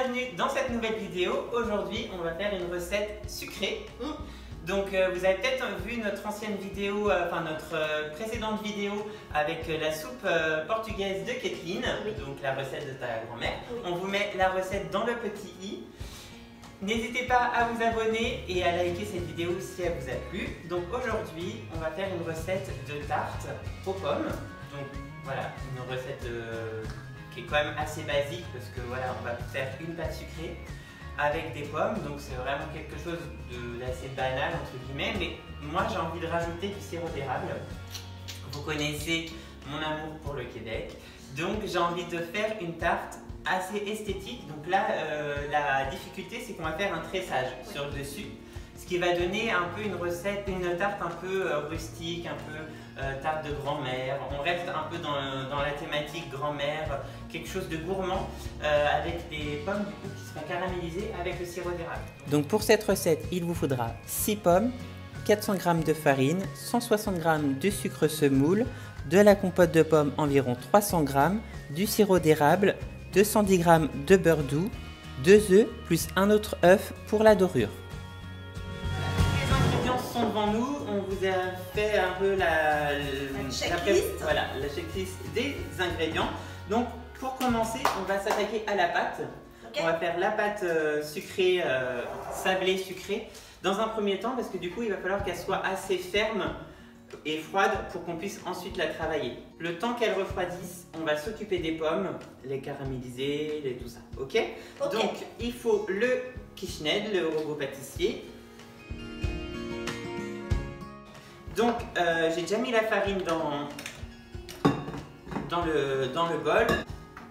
bienvenue dans cette nouvelle vidéo. Aujourd'hui, on va faire une recette sucrée. Donc, vous avez peut-être vu notre ancienne vidéo, notre précédente vidéo avec la soupe portugaise de Kathleen, donc la recette de ta grand-mère. On vous met la recette dans le petit i. N'hésitez pas à vous abonner et à liker cette vidéo si elle vous a plu. Donc aujourd'hui, on va faire une recette de tarte aux pommes. Donc voilà, une recette qui est quand même assez basique parce que voilà, on va faire une pâte sucrée avec des pommes. Donc c'est vraiment quelque chose d'assez banal entre guillemets. Mais moi j'ai envie de rajouter du sirop d'érable. Vous connaissez mon amour pour le Québec. Donc j'ai envie de faire une tarte assez esthétique. Donc là, la difficulté, c'est qu'on va faire un tressage sur le dessus, ce qui va donner un peu une recette, une tarte un peu rustique, un peu tarte de grand-mère. On reste un peu dans la thématique grand-mère, quelque chose de gourmand, avec des pommes du coup, qui seront caramélisées avec le sirop d'érable. Donc pour cette recette, il vous faudra 6 pommes, 400 g de farine, 160 g de sucre semoule, de la compote de pommes environ 300 g, du sirop d'érable, 210 g de beurre doux, 2 œufs plus un autre œuf pour la dorure. Les ingrédients sont devant nous, on vous a fait un peu la checklist des ingrédients. Donc pour commencer, on va s'attaquer à la pâte. On va faire la pâte sucrée, sablée sucrée dans un premier temps parce que du coup il va falloir qu'elle soit assez ferme et froide pour qu'on puisse ensuite la travailler. Le temps qu'elle refroidisse, on va s'occuper des pommes, les caraméliser, tout ça, ok? Donc il faut le KitchenAid, le robot pâtissier. Donc j'ai déjà mis la farine dans le bol.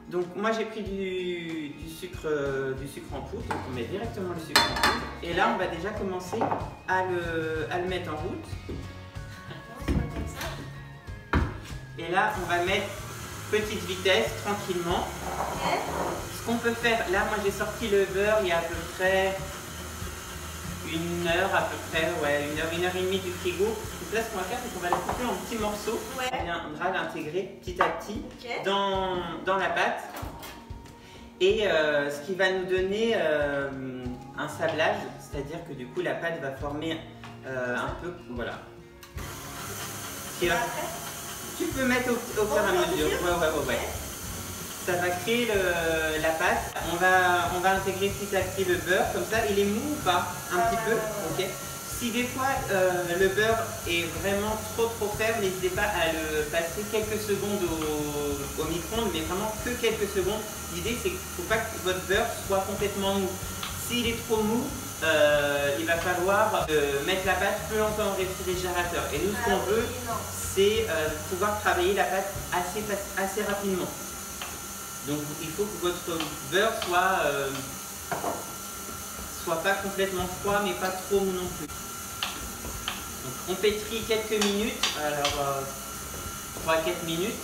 Donc moi j'ai pris du sucre en poudre, donc on met directement le sucre en poudre. Et là on va déjà commencer à le mettre en route. Et là, on va mettre petite vitesse, tranquillement. Ce qu'on peut faire, là, moi j'ai sorti le beurre il y a à peu près une heure, une heure et demie du frigo. Donc là, ce qu'on va faire, c'est qu'on va le couper en petits morceaux. On viendra l'intégrer petit à petit dans la pâte. Et ce qui va nous donner un sablage, c'est-à-dire que du coup, la pâte va former un peu, voilà. Tu peux mettre au fur et à mesure. Ouais. Ça va créer la pâte. On va intégrer petit à petit le beurre. Comme ça, il est mou ou pas? Un petit peu. Ok. Si des fois le beurre est vraiment trop ferme, n'hésitez pas à le passer quelques secondes au micro-ondes, mais vraiment que quelques secondes. L'idée, c'est qu'il ne faut pas que votre beurre soit complètement mou. S'il est trop mou, il va falloir mettre la pâte plus longtemps au réfrigérateur. Et nous, ce qu'on veut, c'est pouvoir travailler la pâte assez rapidement. Donc il faut que votre beurre soit pas complètement froid, mais pas trop mou non plus. Donc on pétrit quelques minutes, alors 3-4 minutes.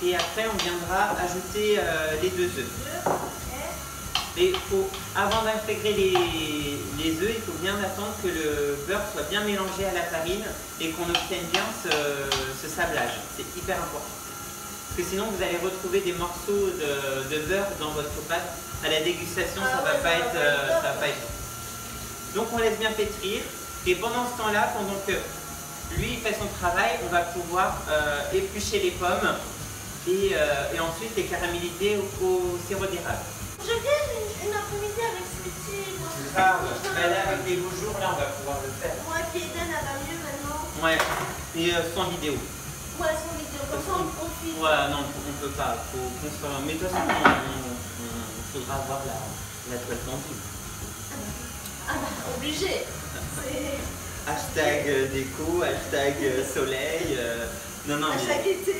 Et après on viendra ajouter les 2 œufs. Et avant d'intégrer les œufs, il faut bien attendre que le beurre soit bien mélangé à la farine et qu'on obtienne bien ce sablage. C'est hyper important. Parce que sinon, vous allez retrouver des morceaux de beurre dans votre pâte. À la dégustation, ça va pas être bon. Donc, on laisse bien pétrir. Et pendant ce temps-là, pendant que lui il fait son travail, on va pouvoir éplucher les pommes et ensuite les caraméliser au sirop d'érable. Je viens une après-midi avec ce petit... Là, avec les beaux jours, là, on va pouvoir le faire. Moi, Kaden, elle va mieux maintenant. Ouais, et sans vidéo. Ouais, sans vidéo, comme ça on profite. Ouais, non, on peut pas. Mais de toute façon, il faudra avoir la toile tendue. Ah bah, obligé. Hashtag déco, hashtag soleil. Non, hashtag été.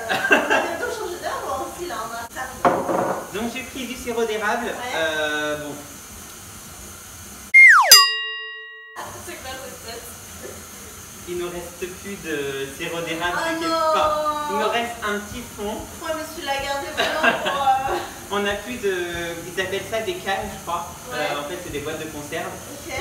On va bientôt changer d'heure aussi, là, on a ça. Donc j'ai pris du sirop d'érable. Bon. C'est quoi la recette? Il ne reste plus de sirop d'érable, pas. Il me reste un petit fond. Moi, je me suis la gardée vraiment pour... On n'a plus de... Ils appellent ça des cannes, je crois. En fait, c'est des boîtes de conserve.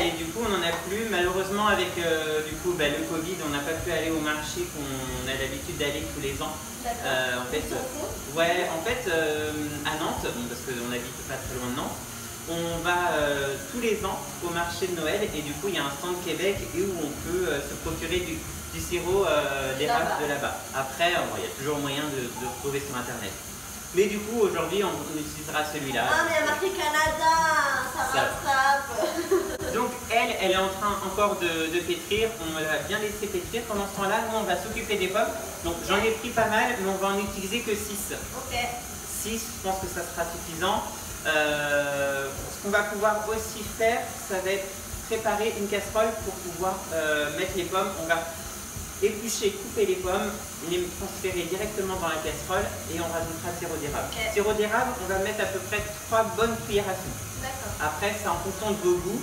Et du coup, on n'en a plus. Malheureusement, avec le Covid, on n'a pas pu aller au marché qu'on a l'habitude d'aller tous les ans. D'accord. En fait, à Nantes, parce qu'on habite pas très loin de Nantes, On va tous les ans au marché de Noël et du coup il y a un stand Québec et où on peut se procurer du sirop d'érable de là-bas. Après, bon, il y a toujours moyen de retrouver sur internet. Mais du coup aujourd'hui on utilisera celui-là. Ah mais il y a marqué Canada, ça rattrape. Donc elle est en train encore de pétrir, on l'a bien laissé pétrir. Pendant ce temps-là, nous on va s'occuper des pommes. Donc j'en ai pris pas mal, mais on va en utiliser que 6. Ok. 6, je pense que ça sera suffisant. Ce qu'on va pouvoir aussi faire, ça va être préparer une casserole pour pouvoir mettre les pommes. On va éplucher, couper les pommes, les transférer directement dans la casserole et on rajoutera le sirop d'érable. Okay. Sirop d'érable, on va mettre à peu près 3 bonnes cuillères à soupe. D'accord. Après, c'est en fonction de vos goûts,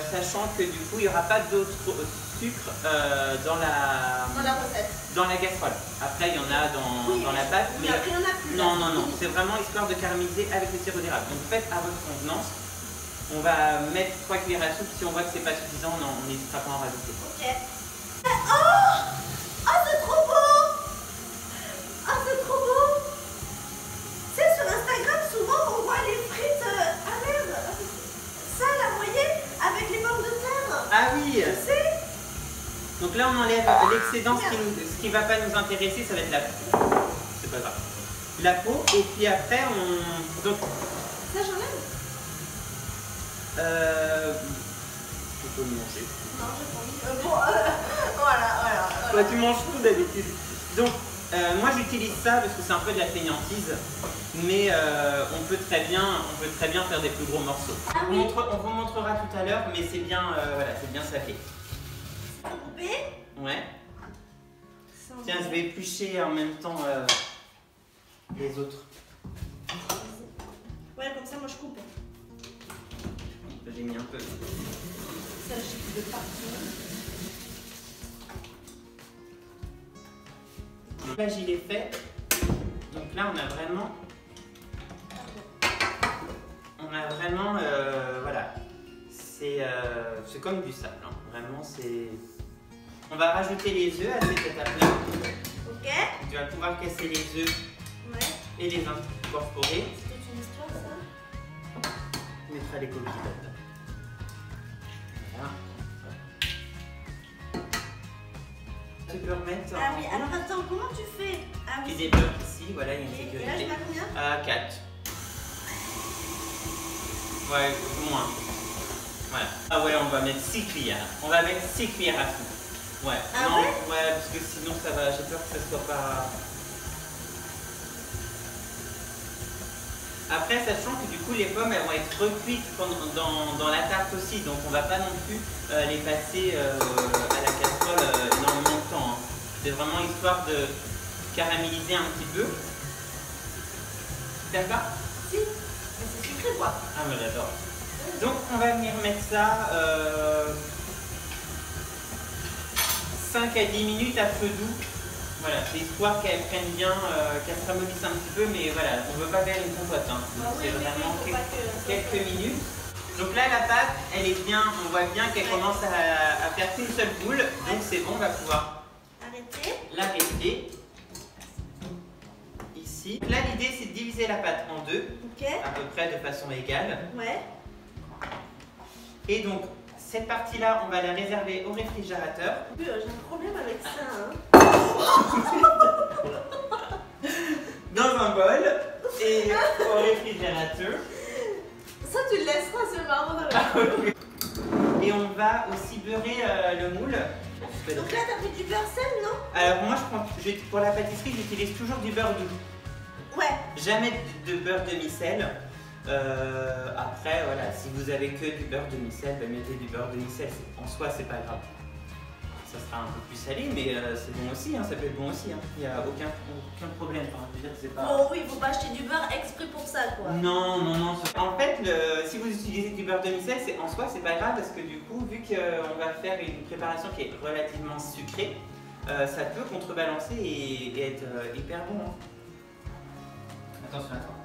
sachant que du coup, il n'y aura pas d'autre sucre dans la recette. Dans la casserole. Après, il y en a dans la pâte. Mais après, il n'y en a plus. Non. C'est vraiment histoire de caraméliser avec le sirop d'érable. Donc faites à votre convenance. On va mettre 3 cuillères à soupe. Si on voit que c'est pas suffisant, on n'hésitera pas à en rajouter. Ok. Oh, c'est trop beau. Ah, c'est trop beau. Tu sais, sur Instagram, souvent, on voit les frites à merde. Ça, là, vous voyez, avec les pommes de terre. Ah oui. Tu sais. Donc là, on enlève l'excédent. Ce qui ne va pas nous intéresser, ça va être la peau. C'est pas grave. La peau, et puis après, on... Donc, ça, j'enlève. Tu peux le manger. Non, j'ai pas envie. Bon, voilà. Toi, tu manges tout d'habitude. Donc, moi, j'utilise ça parce que c'est un peu de la fainéantise. Mais on peut très bien faire des plus gros morceaux. Ah oui. On vous montrera tout à l'heure, mais c'est bien, voilà, c'est bien sablé. Coupé. Ouais. Tiens, je vais éplucher en même temps les autres. Ouais, comme ça, moi, je coupe. J'ai mis un peu. Ça, je coupe de partout. Donc là, j'y l'ai fait. Donc là, on a vraiment, voilà. C'est comme du sable, hein. Vraiment, c'est... On va rajouter les œufs à cette étape-là. Ok. Tu vas pouvoir casser les œufs et les incorporer. C'est toute une histoire, ça. Tu mettras les coquilles là-dedans. Voilà. Tu peux remettre... Ah oui, alors attends, comment tu fais? Ah Tu oui. débloques ici, voilà, il y a une Et là, je sécurité. mets combien? 4. Ouais, moins. Voilà. Ah ouais, on va mettre 6 cuillères. On va mettre 6 cuillères à soupe. Ouais. Ah non, ouais, parce que sinon ça va, j'ai peur que ça soit pas... Après, sachant que du coup les pommes elles vont être recuites dans la tarte aussi, donc on va pas non plus les passer à la casserole énormément de temps. Hein. C'est vraiment histoire de caraméliser un petit peu. D'accord? Si, mais c'est sucré quoi. Ah mais j'adore. Donc on va venir mettre ça 5 à 10 minutes à feu doux. Voilà, c'est histoire qu'elle prenne bien, qu'elle se ramollisse un petit peu, mais voilà, on ne veut pas faire une compote. Hein. Donc c'est vraiment quelques minutes. Donc là la pâte, elle est bien, on voit bien qu'elle commence à faire qu'une seule boule. Donc c'est bon, on va pouvoir l'arrêter. Ici. Donc là l'idée c'est de diviser la pâte en deux, à peu près de façon égale. Ouais. Et donc cette partie-là, on va la réserver au réfrigérateur. J'ai un problème avec ça. Hein. Dans un bol et au réfrigérateur. Ça, tu le laisseras, c'est marrant dans le Et on va aussi beurrer le moule. Donc là, t'as pris du beurre sel, non? Alors moi, pour la pâtisserie, j'utilise toujours du beurre doux. Ouais. Jamais de beurre demi-sel. Après, voilà, si vous avez que du beurre demi-sel, ben mettez du beurre demi-sel. En soi, c'est pas grave. Ça sera un peu plus salé, mais c'est bon aussi, hein, ça peut être bon aussi. Hein. Il n'y a aucun problème. Enfin, je veux dire, c'est pas... Oh oui, il faut pas acheter du beurre exprès pour ça, quoi. Non. En fait, si vous utilisez du beurre demi-sel, en soi, c'est pas grave parce que du coup, vu qu'on va faire une préparation qui est relativement sucrée, ça peut contrebalancer et être hyper bon. Hein. Attention à toi.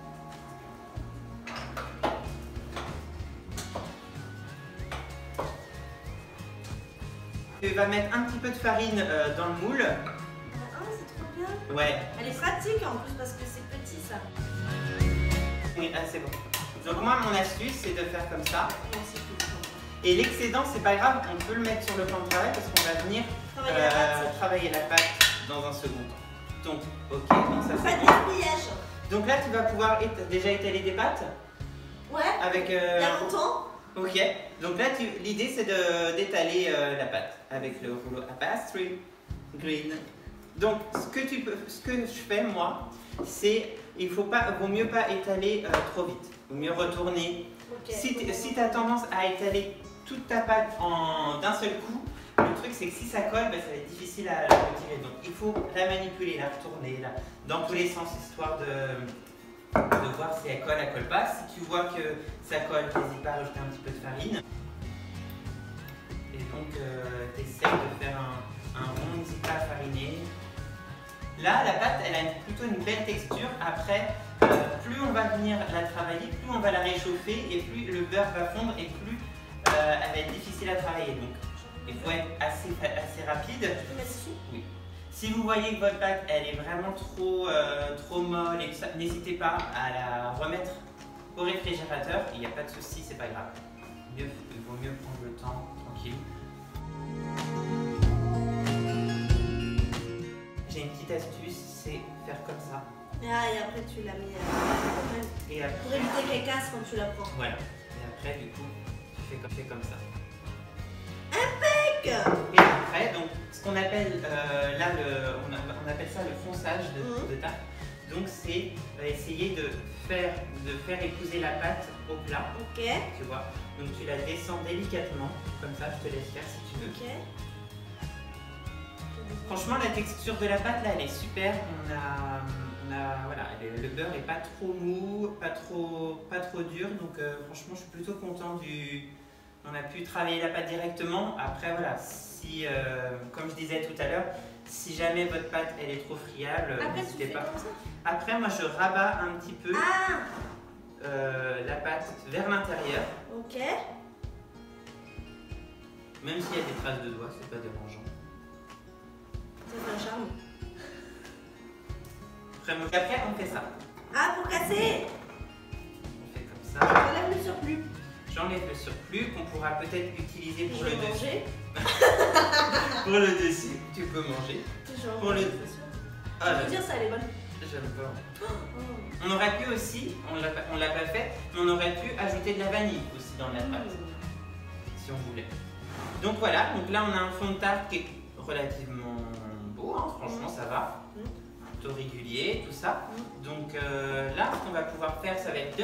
Tu vas mettre un petit peu de farine dans le moule. Ah, c'est trop bien. Ouais. Elle est pratique en plus parce que c'est petit ça. Oui, ah, c'est bon. Donc moi, mon astuce, c'est de faire comme ça. Non, c'est plus. Et l'excédent, c'est pas grave, on peut le mettre sur le plan de travail parce qu'on va venir travailler la pâte dans un second temps. Donc, ok, donc ça Pas c'est de bon. gaspillage. Donc là, tu vas pouvoir déjà étaler des pâtes Ouais. avec. Il y a longtemps. Ok, donc là, l'idée c'est d'étaler la pâte avec le rouleau à pastry green. Donc, ce que je fais moi, c'est vaut mieux pas étaler trop vite. Vaut mieux retourner. Okay. Si tu as tendance à étaler toute ta pâte d'un seul coup, le truc c'est que si ça colle, ça va être difficile à la retirer. Donc il faut la manipuler, la retourner dans tous les sens, histoire de voir si elle colle pas. Si tu vois que ça colle, n'hésite pas à rajouter un petit peu de farine. Et donc tu essaies de faire un rond, n'hésite pas à fariner. Là, la pâte, elle a plutôt une belle texture. Après, plus on va venir la travailler, plus on va la réchauffer et plus le beurre va fondre et plus elle va être difficile à travailler. Donc, il faut être assez rapide. Je peux mettre dessus ? Oui. Si vous voyez que votre pâte, elle est vraiment trop molle et tout ça, n'hésitez pas à la remettre au réfrigérateur. Il n'y a pas de souci, c'est pas grave. Il vaut mieux prendre le temps, tranquille. J'ai une petite astuce, c'est faire comme ça. Ah, et après tu l'as mis Et après, pour éviter qu'elle casse quand tu la prends. voilà. Et après, du coup, tu fais comme ça. Impec. Et après, donc, ce qu'on appelle, là, on appelle ça le fonçage de tarte. Donc, c'est essayer de faire épouser la pâte au plat. Ok. Tu vois. Donc, tu la descends délicatement, comme ça, je te laisse faire si tu veux. Ok. Franchement, la texture de la pâte, là, elle est super. Voilà, le beurre est pas trop mou, pas trop dur. Donc, franchement, je suis plutôt content On a pu travailler la pâte directement. Après, voilà, si, comme je disais tout à l'heure, si jamais votre pâte, elle est trop friable, n'hésitez pas. Comme ça. Après, moi, je rabats un petit peu la pâte vers l'intérieur. Ok. Même s'il y a des traces de doigts, c'est pas dérangeant. Ça fait un charme. Après, on fait ça. Ah, pour casser. On fait comme ça. J'enlève le surplus. J'enlève le surplus qu'on pourra peut-être utiliser pour le dessus. Manger. Pour le dessus, tu peux manger. Pour le... Je veux dire, ça, elle est bonne. J'aime pas. Oh. On aurait pu aussi, on l'a pas fait, mais on aurait pu ajouter de la vanille aussi dans la pâte, si on voulait. Donc voilà, donc là on a un fond de tarte qui est relativement beau, hein, franchement ça va. Plutôt régulier, tout ça. Donc là, ce qu'on va pouvoir faire, ça va être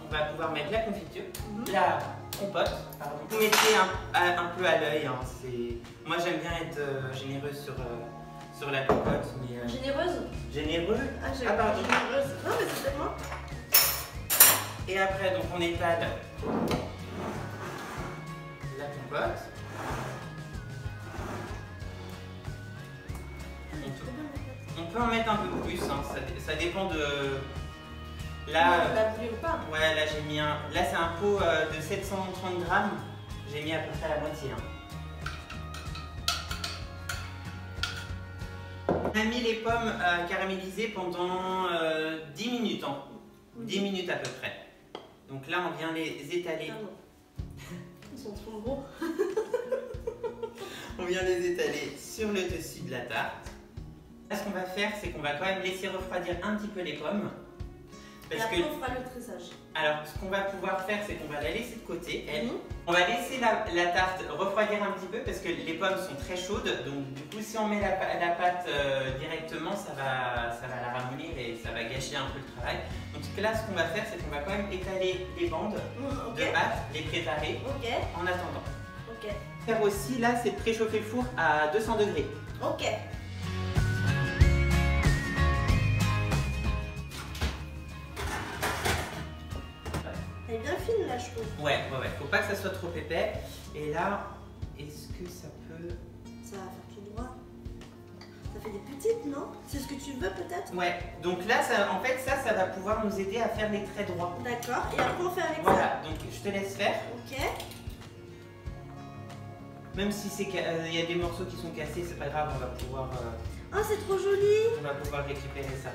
on va pouvoir mettre la confiture, la compote, pardon. Vous mettez un peu à l'œil, hein, moi j'aime bien être généreuse sur la compote, mais... Généreuse. Généreux. Ah, pardon. généreuse. Non, mais c'est moi. Et après, donc on étale la compote. On peut en mettre un peu plus, hein, ça dépend de... Là, on l'a voulu ou pas. Ouais, là j'ai mis là c'est un pot de 730 grammes, j'ai mis à peu près la moitié. Hein. On a mis les pommes caramélisées pendant 10 minutes, 10 minutes à peu près. Donc là on vient les étaler. Ils sont trop gros. On vient les étaler sur le dessus de la tarte. Là, ce qu'on va faire, c'est qu'on va quand même laisser refroidir un petit peu les pommes. Parce et après, on fera le tressage. Alors, ce qu'on va pouvoir faire, c'est qu'on va la laisser de côté. On va laisser la tarte refroidir un petit peu parce que les pommes sont très chaudes. Donc, du coup, si on met la pâte directement, ça va la ramollir et ça va gâcher un peu le travail. Donc là, ce qu'on va faire, c'est qu'on va quand même étaler les bandes de pâte, les préparer en attendant. Faire aussi, là, c'est de préchauffer le four à 200 degrés. Ok. Elle est bien fine là, je trouve. Ouais. Faut pas que ça soit trop épais. Et là, est-ce que ça peut... Ça va faire tout droit. Ça fait des petites, non? C'est ce que tu veux peut-être? Ouais. Donc là, en fait, ça va pouvoir nous aider à faire les traits droits. D'accord. Et après, on fait avec ça. Voilà. Donc, je te laisse faire. Ok. Même si il y a des morceaux qui sont cassés, c'est pas grave, on va pouvoir... Oh, c'est trop joli! On va pouvoir récupérer ça.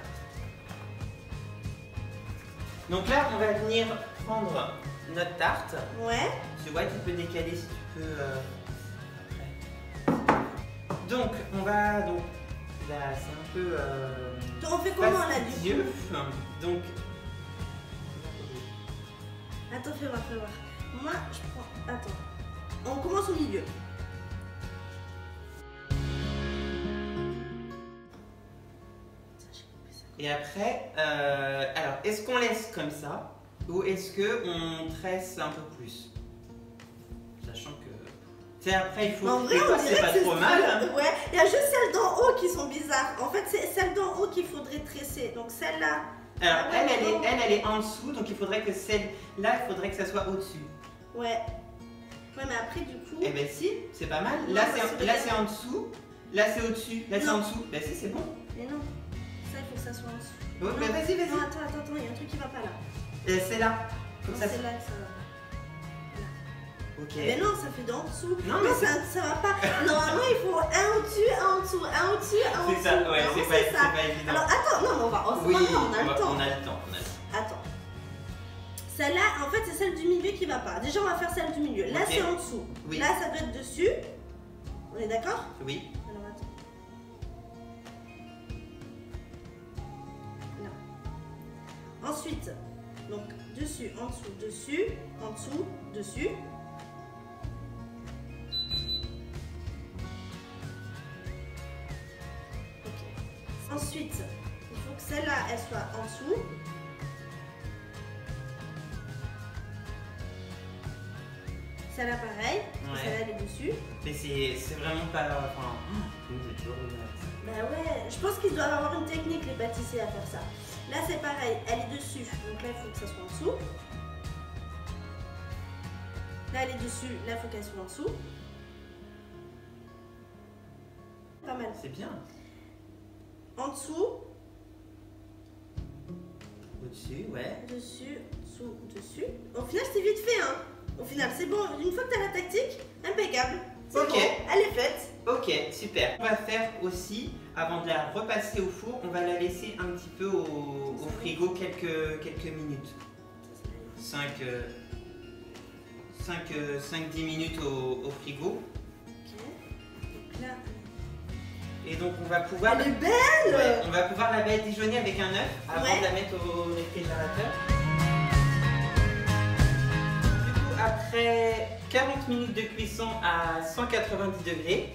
Donc là, on va venir prendre notre tarte. Ouais. Tu vois, tu peux décaler si tu peux après. Donc, on va. Donc, là, c'est un peu. On fait comment là du coup? Donc. Attends, fais voir, fais voir. Moi, je prends. Attends. On commence au milieu. Et après, alors, est-ce qu'on laisse comme ça ou est-ce qu'on tresse un peu plus? Sachant que. Tu sais, après, il faut. En vrai, c'est pas trop mal. Ouais, il y a juste celles d'en haut qui sont bizarres. En fait, c'est celles d'en haut qu'il faudrait tresser. Donc celle-là. Alors, elle est en dessous, donc il faudrait que celle-là, il faudrait que ça soit au-dessus. Ouais. Ouais, mais après, du coup. Eh ben si, c'est pas mal. Non, Là, c'est en dessous. Là, c'est au-dessus. Là, c'est en dessous. Ben si, c'est bon. Mais non. Ça, il faut que ça soit en dessous. Bon, Non, ben vas-y, vas-y. Non, attends, il y a un truc qui va pas là. C'est là. Faut que Non, ça c'est là que ça va. Ok. Mais non, ça fait d'en dessous. Non, mais ça va pas. Normalement, il faut un au-dessus, un en dessous, un au-dessus, un en dessous. C'est ça, ouais, c'est pas évident. Alors, attends, non, mais on va. Oui, on a le temps. On a le temps. Attends. Celle-là, en fait, c'est celle du milieu qui va pas. Déjà, on va faire celle du milieu. Là, Ok. c'est en dessous. Oui. Là, ça doit être dessus. On est d'accord? Oui. Alors, attends. Là. Ensuite, donc, dessus, en dessous, dessus, en dessous, dessus. Ok. Ensuite, il faut que celle-là, elle soit en dessous. Celle-là, pareil. Ouais. Celle-là, elle est dessus. Mais c'est vraiment pas. Enfin, j'ai toujours Bah ouais, je pense qu'ils doivent avoir une technique, les pâtissiers, à faire ça. Là, c'est pareil, elle est dessus, donc là, il faut que ça soit en dessous. Là, elle est dessus, là, il faut qu'elle soit en dessous. Pas mal. C'est bien. En dessous, Au-dessus, ouais. dessus, dessous, dessus. Au final, c'est vite fait, hein. Au final, c'est bon. Une fois que tu as la tactique, impeccable. C'est Ok. bon, elle est faite. Ok, super. On va faire aussi, avant de la repasser au four, on va la laisser un petit peu au frigo quelques minutes. 5-10 minutes au frigo. Ok. Donc là, Et donc on va pouvoir. elle est belle. Ouais, on va pouvoir la badigeonner avec un œuf avant Ouais. de la mettre au réfrigérateur. Du coup, après 40 minutes de cuisson à 190 degrés,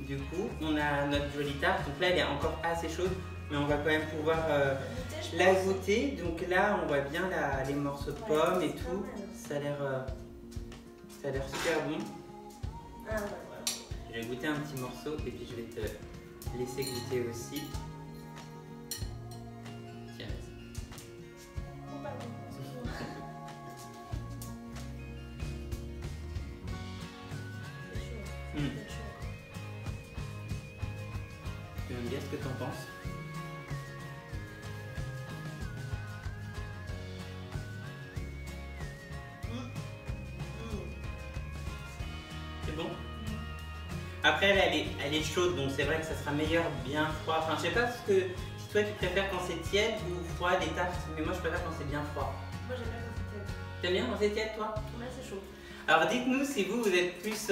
du coup, on a notre jolie tarte. Donc là, elle est encore assez chaude, mais on va quand même pouvoir la goûter. Donc là, on voit bien les morceaux de pommes et tout. Ça a l'air super bon. Ah ouais, voilà. Je vais goûter un petit morceau et puis je vais te laisser goûter aussi. Tiens, vas-y. Oh, pardon, excuse-moi. C'est chaud. Mm. C'est chaud. Tu vas me dire ce que t'en penses. C'est bon? Après, elle est chaude, donc c'est vrai que ça sera meilleur bien froid. Enfin, je sais pas si toi tu préfères quand c'est tiède ou froid les tartes, mais moi je préfère quand c'est bien froid. Moi, j'aime bien quand c'est tiède. T'aimes bien quand c'est tiède, toi? Là, c'est chaud. Alors dites-nous si vous êtes plus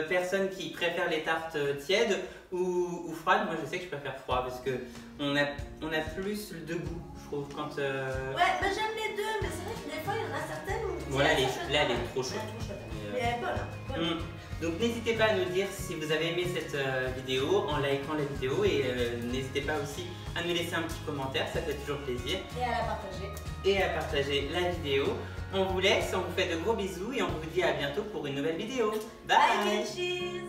personne qui préfère les tartes tièdes ou froides. Moi je sais que je préfère froid parce que on a plus de goût, je trouve, quand... Ouais, bah, j'aime les deux, mais c'est vrai que des fois, il y en a certaines où... Voilà, c'est là assez elle chaude. est trop chaude. Ouais, trop chaude. Mais, Mais elle est bonne, hein. Bonne. Donc n'hésitez pas à nous dire si vous avez aimé cette vidéo en likant la vidéo et n'hésitez pas aussi à nous laisser un petit commentaire, ça fait toujours plaisir. Et à la partager. Et à partager la vidéo. On vous laisse, on vous fait de gros bisous et on vous dit à bientôt pour une nouvelle vidéo. Bye, Bye, cheese.